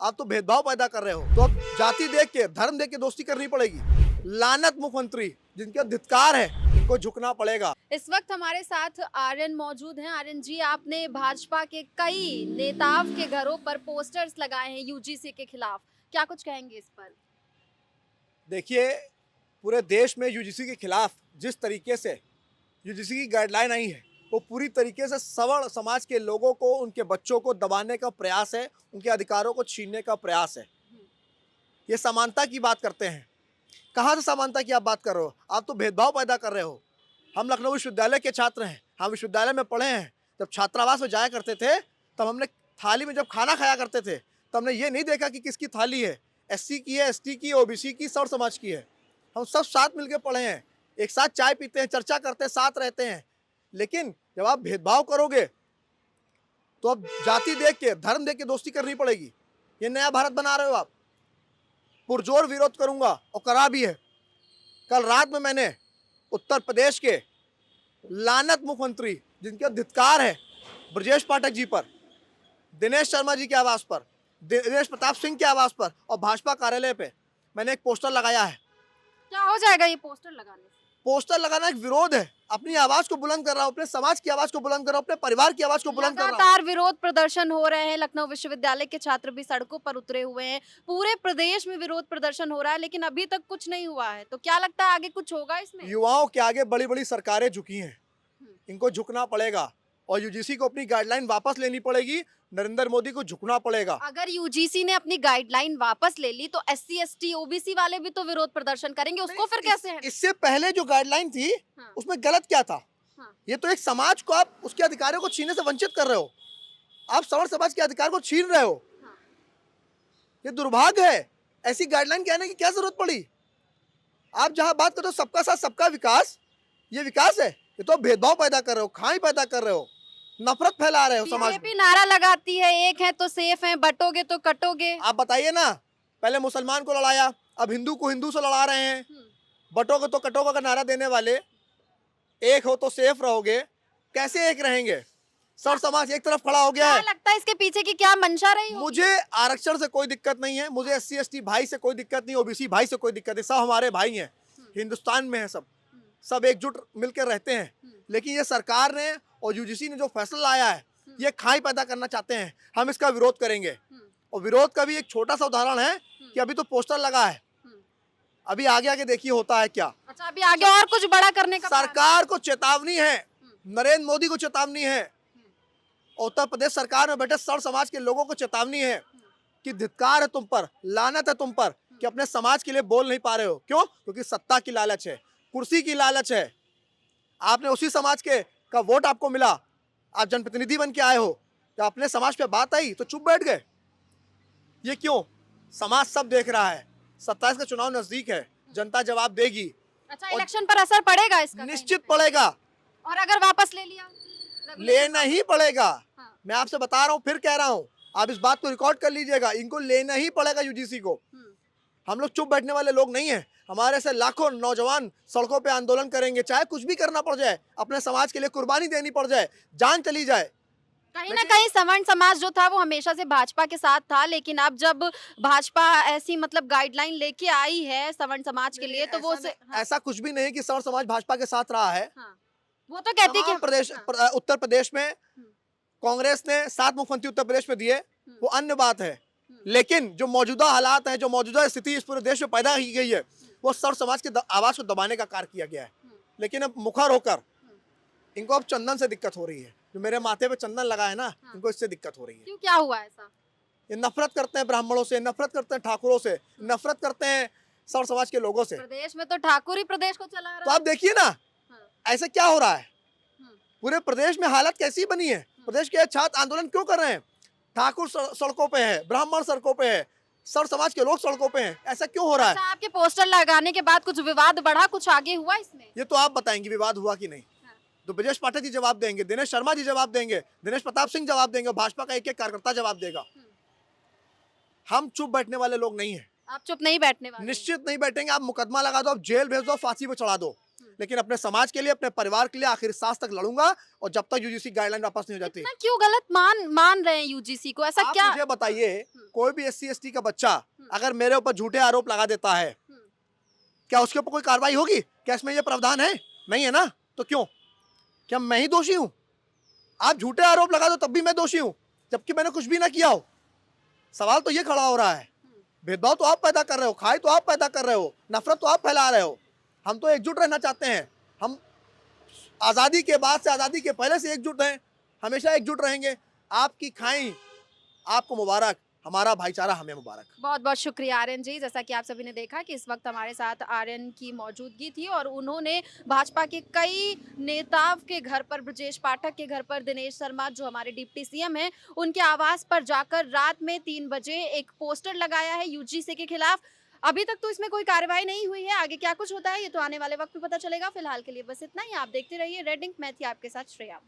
आप तो भेदभाव पैदा कर रहे हो। तो अब जाति देख के, धर्म देख के दोस्ती करनी पड़ेगी। लानत मुख्यमंत्री, जिनका धिक्कार है, इनको झुकना पड़ेगा। इस वक्त हमारे साथ आर्यन मौजूद हैं। आर्यन जी, आपने भाजपा के कई नेताओं के घरों पर पोस्टर्स लगाए हैं यूजीसी के खिलाफ, क्या कुछ कहेंगे इस पर? देखिए, पूरे देश में यूजीसी के खिलाफ जिस तरीके से यूजीसी की गाइडलाइन आई है, वो पूरी तरीके से सवर्ण समाज के लोगों को, उनके बच्चों को दबाने का प्रयास है, उनके अधिकारों को छीनने का प्रयास है। ये समानता की बात करते हैं। कहाँ से समानता की आप बात कर रहे हो? आप तो भेदभाव पैदा कर रहे हो। हम लखनऊ विश्वविद्यालय के छात्र हैं, हम विश्वविद्यालय में पढ़े हैं। जब छात्रावास में जाया करते थे, तब हमने थाली में जब खाना खाया करते थे, तब हमने ये नहीं देखा कि किसकी थाली है, एससी की है, एसटी की, ओबीसी की, सर्व समाज की है। हम सब साथ मिलकर पढ़े हैं, एक साथ चाय पीते हैं, चर्चा करते हैं, साथ रहते हैं। लेकिन जब आप भेदभाव करोगे, तो अब जाति देख के, धर्म देख के दोस्ती करनी पड़ेगी। ये नया भारत बना रहे हो आप। पुरजोर विरोध करूंगा और करा भी है। कल रात में मैंने उत्तर प्रदेश के लानत मुख्यमंत्री, जिनका धिक्कार है ब्रजेश पाठक जी पर, दिनेश शर्मा जी के आवास पर, दिनेश प्रताप सिंह के आवास पर और भाजपा कार्यालय पे मैंने एक पोस्टर लगाया है। क्या हो जाएगा ये पोस्टर लगाने से? पोस्टर लगाना एक विरोध है। अपनी आवाज को बुलंद कर रहा हूं, अपने समाज की आवाज को बुलंद कर रहा हूं, अपने परिवार की आवाज को बुलंद कर रहा हूं। लगातार विरोध प्रदर्शन हो रहे हैं, लखनऊ विश्वविद्यालय के छात्र भी सड़कों पर उतरे हुए हैं, पूरे प्रदेश में विरोध प्रदर्शन हो रहा है, लेकिन अभी तक कुछ नहीं हुआ है। तो क्या लगता है आगे कुछ होगा इसमें? युवाओं के आगे बड़ी बड़ी सरकारें झुकी हैं, हम्म। इनको झुकना पड़ेगा और यूजीसी को अपनी गाइडलाइन वापस लेनी पड़ेगी। नरेंद्र मोदी को झुकना पड़ेगा। अगर यूजीसी ने अपनी गाइडलाइन वापस ले ली तो एससी, एसटी, ओबीसी वाले भी तो विरोध प्रदर्शन करेंगे, उसको फिर कैसे है? इससे पहले जो गाइडलाइन थी, हाँ। उसमें गलत क्या था? हाँ। ये तो एक समाज को आप उसके अधिकारों को छीनने से वंचित कर रहे हो। आप सवर्ण समाज के अधिकार को छीन रहे हो। हाँ। ये दुर्भाग्य है। ऐसी गाइडलाइन कहने की क्या जरूरत पड़ी? आप जहां बात करते हो सबका साथ सबका विकास, ये विकास है? ये तो भेदभाव पैदा कर रहे हो, खाई पैदा कर रहे हो, नफरत फैला रहे हो समाज में। बीजेपी नारा लगाती है, एक है तो सेफ है, बटोगे तो कटोगे। आप बताइए ना, पहले मुसलमान को लड़ाया, अब हिंदू को हिंदू से लड़ा रहे हैं। बटोगे तो कटोगे का नारा देने वाले, एक हो तो सेफ रहोगे। कैसे एक रहेंगे? सर्व समाज एक तरफ खड़ा हो गया क्या है। लगता है इसके पीछे की क्या मंशा रही होगी? मुझे आरक्षण से कोई दिक्कत नहीं है, मुझे एससी एसटी भाई से कोई दिक्कत नहीं, ओबीसी भाई से कोई दिक्कत नहीं। सब हमारे भाई हैं, हिंदुस्तान में है, सब एकजुट मिलकर रहते हैं। लेकिन ये सरकार ने और यूजीसी ने जो फैसला लाया है, ये खाई पैदा करना चाहते हैं। हम इसका विरोध करेंगे और विरोध का भी एक छोटा सा उदाहरण है कि अभी तो पोस्टर लगा है, अभी आगे आगे देखिए होता है क्या। अच्छा, अभी आगे और कुछ बड़ा करने का सरकार को चेतावनी है, नरेंद्र मोदी को चेतावनी है, उत्तर प्रदेश सरकार में बैठे सर्व समाज के लोगों को चेतावनी है कि धिक्कार है तुम पर, लानत है तुम पर कि अपने समाज के लिए बोल नहीं पा रहे हो। क्यों? क्योंकि सत्ता की लालच है, कुर्सी की लालच है। आपने उसी समाज के का वोट आपको मिला, आप जनप्रतिनिधि बन के आए हो, जब अपने समाज पे बात आई तो चुप बैठ गए। ये क्यों? समाज सब देख रहा है, 27 का चुनाव नजदीक है, जनता जवाब देगी। अच्छा, इलेक्शन पर असर पड़ेगा इसका? निश्चित पड़ेगा। और अगर वापस ले लिया? लेना ही पड़ेगा। हाँ। मैं आपसे बता रहा हूँ, फिर कह रहा हूँ, आप इस बात को रिकॉर्ड कर लीजिएगा, इनको लेना ही पड़ेगा यूजीसी को। हम लोग चुप बैठने वाले लोग नहीं हैं। हमारे से लाखों नौजवान सड़कों पे आंदोलन करेंगे, चाहे कुछ भी करना पड़ जाए, अपने समाज के लिए कुर्बानी देनी पड़ जाए, जान चली जाए। कहीं ना कहीं सवर्ण समाज जो था वो हमेशा से भाजपा के साथ था, लेकिन अब जब भाजपा ऐसी मतलब गाइडलाइन लेके आई है सवर्ण समाज के लिए, तो वो ऐसा कुछ भी नहीं कि सवर्ण समाज भाजपा के साथ रहा है। वो तो कहती कि उत्तर प्रदेश में कांग्रेस ने 7 मुख्यमंत्री उत्तर प्रदेश में दिए, वो अन्य बात है। लेकिन जो मौजूदा हालात हैं, जो मौजूदा स्थिति इस पूरे देश में पैदा की गई है, वो सर्व समाज की आवाज को दबाने का कार्य किया गया है। लेकिन अब मुखर होकर इनको अब चंदन से दिक्कत हो रही है। जो मेरे माथे पे चंदन लगा है ना, इनको इससे दिक्कत हो रही है। क्यों, क्या हुआ ऐसा? ये नफरत करते हैं ब्राह्मणों से, नफरत करते हैं ठाकुरों से, नफरत करते हैं सर्व समाज के लोगों से। प्रदेश में तो ठाकुर ही प्रदेश को चला तो रहा आप देखिए ना, ऐसा क्या हो रहा है? है। पूरे प्रदेश में हालत कैसी बनी है? प्रदेश के छात्र आंदोलन क्यों कर रहे हैं? ठाकुर सड़कों पे है, ब्राह्मण सड़कों पे है, सर्व समाज के लोग सड़कों पे हैं। ऐसा क्यों हो रहा है? अच्छा, आपके पोस्टर लगाने के बाद कुछ विवाद बढ़ा, कुछ आगे हुआ इसमें? ये तो आप बताएंगे विवाद हुआ कि नहीं। तो ब्रजेश पाठक जी जवाब देंगे, दिनेश शर्मा जी जवाब देंगे, दिनेश प्रताप सिंह जवाब देंगे, भाजपा का एक एक कार्यकर्ता जवाब देगा। हम चुप बैठने वाले लोग नहीं है। आप चुप नहीं बैठने वाले? निश्चित नहीं बैठेंगे। आप मुकदमा लगा दो, आप जेल भेज दो, फांसी पे चढ़ा दो, लेकिन अपने समाज के लिए, अपने परिवार के लिए आखिर सांस तक लड़ूंगा, और जब तक यूजीसी गाइडलाइन वापस नहीं हो जाती। इतना क्यों गलत मान रहे हैं यूजीसी को? ऐसा आप क्या? मुझे बताइए, कोई भी एससी एसटी का बच्चा हम्म। अगर मेरे ऊपर झूठे आरोप लगा देता है, हम्म। क्या उसके ऊपर कोई कार्रवाई होगी? क्या इसमें ये प्रावधान है? नहीं है ना। तो क्यों? क्या मैं ही दोषी हूं? आप झूठे आरोप लगा दो तब भी मैं दोषी हूं, जबकि मैंने कुछ भी ना किया हो। सवाल तो ये खड़ा हो रहा है। भेदभाव तो आप पैदा कर रहे हो, खाई तो आप पैदा कर रहे हो, नफरत तो आप फैला रहे हो। हम तो एकजुट रहना चाहते हैं। हम आज़ादी के बाद से, आज़ादी के पहले से एकजुट हैं, हमेशा एकजुट रहेंगे। आपकी खाई आपको मुबारक, हमारा भाईचारा हमें मुबारक। बहुत बहुत शुक्रिया आर्यन जी। जैसा कि आप सभी ने देखा कि इस वक्त हमारे साथ आर्यन की मौजूदगी थी और उन्होंने भाजपा के कई नेताओं के घर पर, ब्रजेश पाठक के घर पर, दिनेश शर्मा जो हमारे डिप्टी सीएम हैं, उनके आवास पर जाकर रात में 3 बजे एक पोस्टर लगाया है यूजीसी के खिलाफ। अभी तक तो इसमें कोई कार्रवाई नहीं हुई है। आगे क्या कुछ होता है ये तो आने वाले वक्त में पता चलेगा। फिलहाल के लिए बस इतना ही। आप देखते रहिए रेड इंक। मैं थी आपके साथ श्रेया।